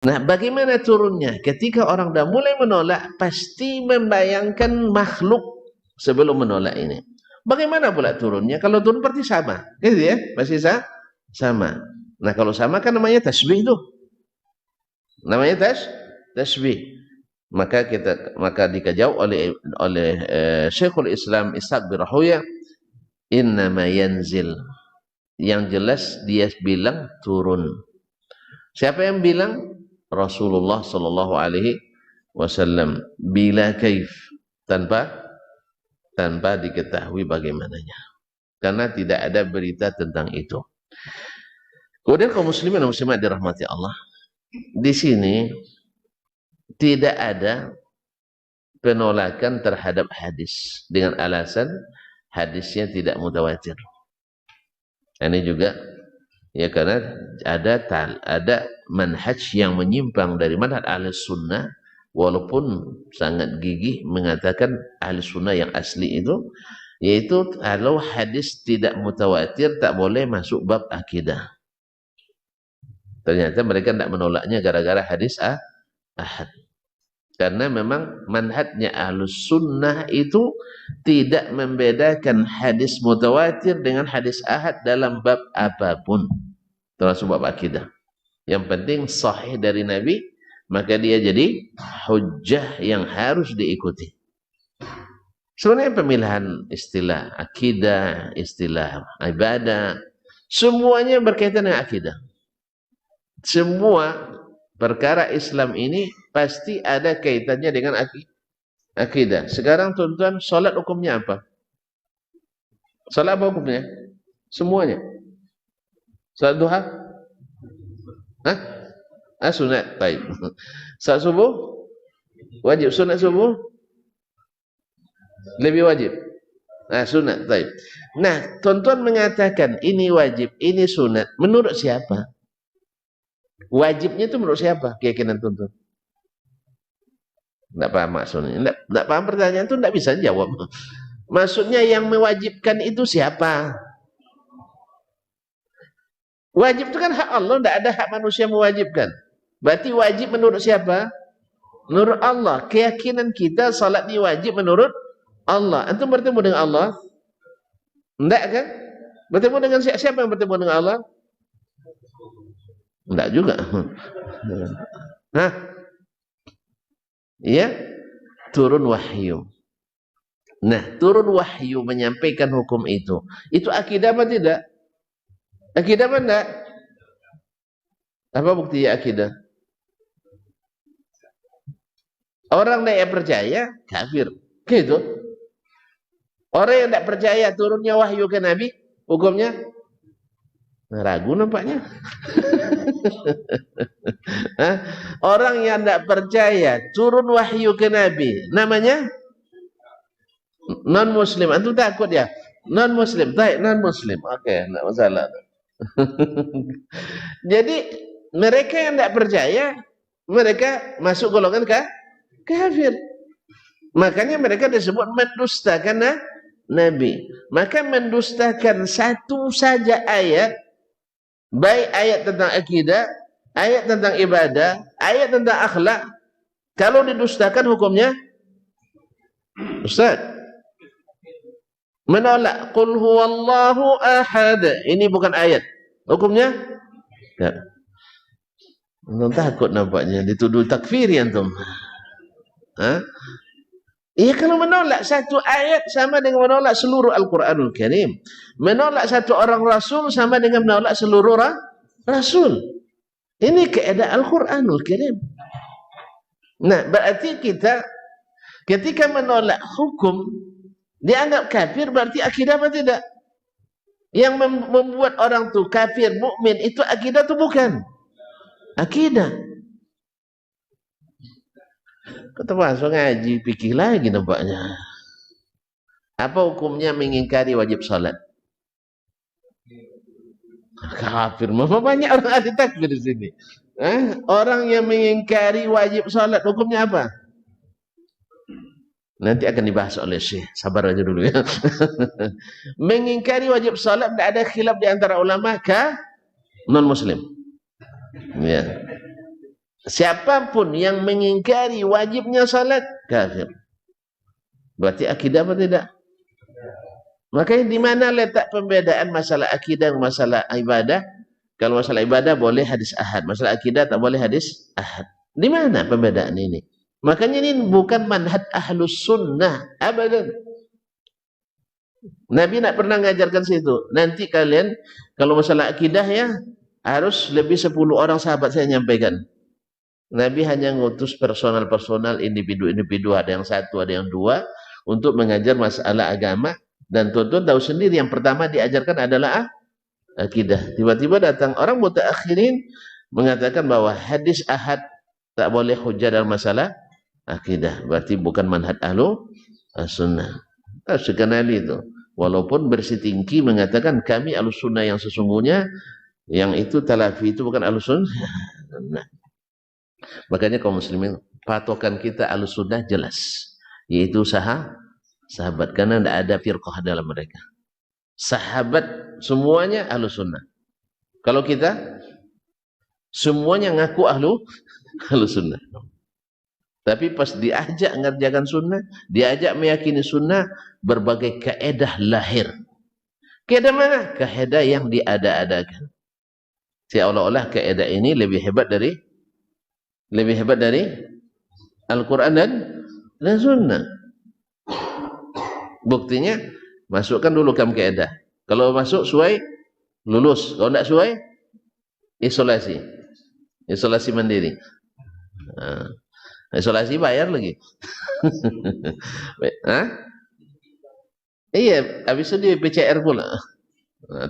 Nah, bagaimana turunnya? Ketika orang dah mulai menolak, pasti membayangkan makhluk sebelum menolak ini. Bagaimana pula turunnya? Kalau turun berarti sama. Gitu ya? Pasti sama. Nah, kalau sama kan namanya tasbih itu. Namanya tasbih. Maka dikajau oleh Syekhul Islam Ishaq bin Rahuya, innama yanzil. Yang jelas dia bilang turun. Siapa yang bilang? Rasulullah sallallahu alaihi wasallam, bila kaif, tanpa diketahui bagaimananya, karena tidak ada berita tentang itu. Kemudian kaum muslimin dan muslimat dirahmati Allah, di sini tidak ada penolakan terhadap hadis dengan alasan hadisnya tidak mutawatir. Ini juga ya, karena ada manhaj yang menyimpang dari manhaj ahli sunnah, walaupun sangat gigih mengatakan ahli sunnah yang asli itu, yaitu kalau hadis tidak mutawatir tak boleh masuk bab akidah. Ternyata mereka tidak menolaknya gara-gara hadis ahad. Karena memang manhajnya ahlus sunnah itu tidak membedakan hadis mutawatir dengan hadis ahad dalam bab apapun, termasuk bab akidah. Yang penting sahih dari Nabi, maka dia jadi hujjah yang harus diikuti. Sebenarnya pemilihan istilah akidah, istilah ibadah, semuanya berkaitan dengan akidah. Semua perkara Islam ini pasti ada kaitannya dengan akidah. Sekarang tuan-tuan, solat hukumnya apa? Solat apa hukumnya? Semuanya. Solat duha? Hah? Sunat. Baik. Solat subuh? Wajib. Sunat subuh? Lebih wajib. Sunat. Baik. Nah, tuan-tuan mengatakan ini wajib, ini sunat. Menurut siapa? Wajibnya itu menurut siapa? Keyakinan tuan-tuan. Tidak paham maksudnya. Tidak paham pertanyaan itu tidak bisa jawab. Maksudnya yang mewajibkan itu siapa? Wajib itu kan hak Allah, tidak ada hak manusia mewajibkan. Berarti wajib menurut siapa? Menurut Allah. Keyakinan kita salat ini wajib menurut Allah. Antum bertemu dengan Allah? Tidak kan? Bertemu dengan siapa yang bertemu dengan Allah? Tidak juga. Hah? Ya, turun wahyu. Nah, turun wahyu menyampaikan hukum itu. Itu akidah apa tidak? Akidah apa enggak? Apa bukti akidah? Orang yang percaya kafir. Gitu. Orang yang tidak percaya turunnya wahyu ke Nabi, hukumnya ragu nampaknya. Orang yang tidak percaya turun wahyu ke Nabi, namanya non-muslim. Antum takut ya? Non-muslim. Baik, non-muslim. Oke, tidak masalah. Jadi mereka yang tidak percaya, mereka masuk golongan kafir. Makanya mereka disebut mendustakan Nabi. Maka mendustakan satu saja ayat, baik ayat tentang akidah, ayat tentang ibadah, ayat tentang akhlak, kalau didustakan hukumnya, Ustaz, menolak qul huwallahu ahad, ini bukan ayat, hukumnya ya. Antum takut nampaknya dituduh takfir antum. Iya, kalau menolak satu ayat sama dengan menolak seluruh Al-Quranul Karim. Menolak satu orang Rasul sama dengan menolak seluruh Rasul. Ini keadaan Al-Quranul Karim. Nah, berarti kita ketika menolak hukum dianggap kafir, berarti akidah apa tidak? Yang membuat orang itu kafir, mukmin itu akidah itu bukan akidah. Termasuk ngaji fikih lagi nampaknya. Apa hukumnya mengingkari wajib salat? Kafir. Memang banyak orang ahli takfir di sini. Orang yang mengingkari wajib salat hukumnya apa? Nanti akan dibahas oleh Syekh. Sabar aja dulu ya. Mengingkari wajib salat tidak ada khilaf di antara ulama non muslim. Ya. Siapapun yang mengingkari wajibnya salat, kafir. Berarti akidah apa tidak? Makanya di mana letak pembedaan masalah akidah dan masalah ibadah? Kalau masalah ibadah boleh hadis ahad, masalah akidah tak boleh hadis ahad. Di mana pembedaan ini? Makanya ini bukan manhaj ahlus sunnah, abadan. Nabi nak pernah mengajarkan situ. Nanti kalian kalau masalah akidah ya harus lebih 10 orang sahabat saya nyampaikan. Nabi hanya ngutus personal-personal, individu-individu, ada yang satu, ada yang dua, untuk mengajar masalah agama. Dan tuan-tuan tahu sendiri, yang pertama diajarkan adalah akidah. Tiba-tiba datang orang mutaakhirin mengatakan bahwa hadis ahad tak boleh hujah dalam masalah akidah. Berarti bukan manhaj ahlu sunnah. Harus dikenali itu. Walaupun bersetinggi mengatakan kami ahlu sunnah yang sesungguhnya, yang itu talafi itu bukan ahlu sunnah. Nah. Makanya kaum muslimin, patokan kita ahlus sunnah jelas, yaitu sahabat, karena tidak ada firqah dalam mereka. Sahabat semuanya ahlus sunnah. Kalau kita semuanya ngaku ahlus sunnah, tapi pas diajak ngerjakan sunnah, diajak meyakini sunnah, berbagai kaedah lahir. Kaedah mana? Kaedah yang diada-adakan. Seolah-olah kaedah ini lebih hebat dari Al-Quran dan Sunnah. Buktinya, masukkan dulu kam kaedah. Kalau masuk sesuai, lulus. Kalau tidak sesuai, isolasi mandiri. Isolasi bayar lagi. Iya, habis itu di PCR pula.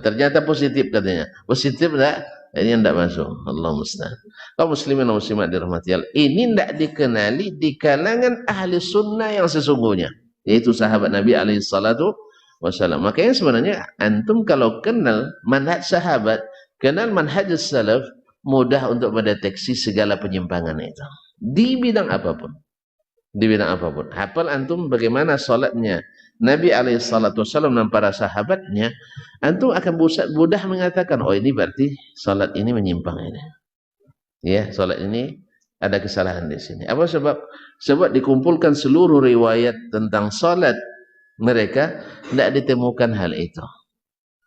Ternyata positif katanya. Positif enggak? Ini tidak masuk. Allah musta'an. Kaum muslimin dan muslimat dirahmati Allah. Ini tidak dikenali di kalangan ahli sunnah yang sesungguhnya, yaitu sahabat Nabi alaihi salatu wasallam. Makanya sebenarnya antum kalau kenal manhaj sahabat, kenal manhaj salaf, mudah untuk mendeteksi segala penyimpangan itu. Di bidang apapun. Di bidang apapun. Hafal antum bagaimana salatnya Nabi alaihissalam dan para sahabatnya, antum akan mudah mengatakan, oh ini berarti salat ini menyimpang ini. Ya, salat ini ada kesalahan di sini. Apa sebab? Sebab dikumpulkan seluruh riwayat tentang salat mereka, tidak ditemukan hal itu.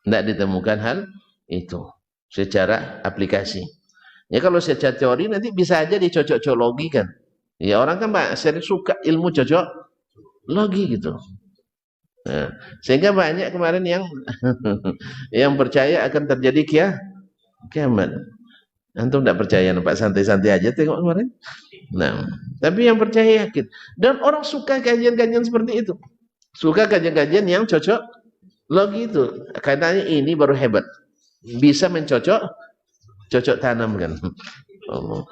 Tidak ditemukan hal itu secara aplikasi. Ya kalau secara teori nanti bisa aja dicocok-cologikan. Ya orang kan sering suka ilmu cocok logi gitu. Nah, sehingga banyak kemarin yang yang percaya akan terjadi kiamat. Antum tidak percaya, nampak santai-santai aja tengok kemarin. Nah, tapi yang percaya yakin. Dan orang suka kajian-kajian seperti itu. Suka kajian-kajian yang cocok logi itu. Katanya ini baru hebat. Bisa mencocok tanam kan. Allah.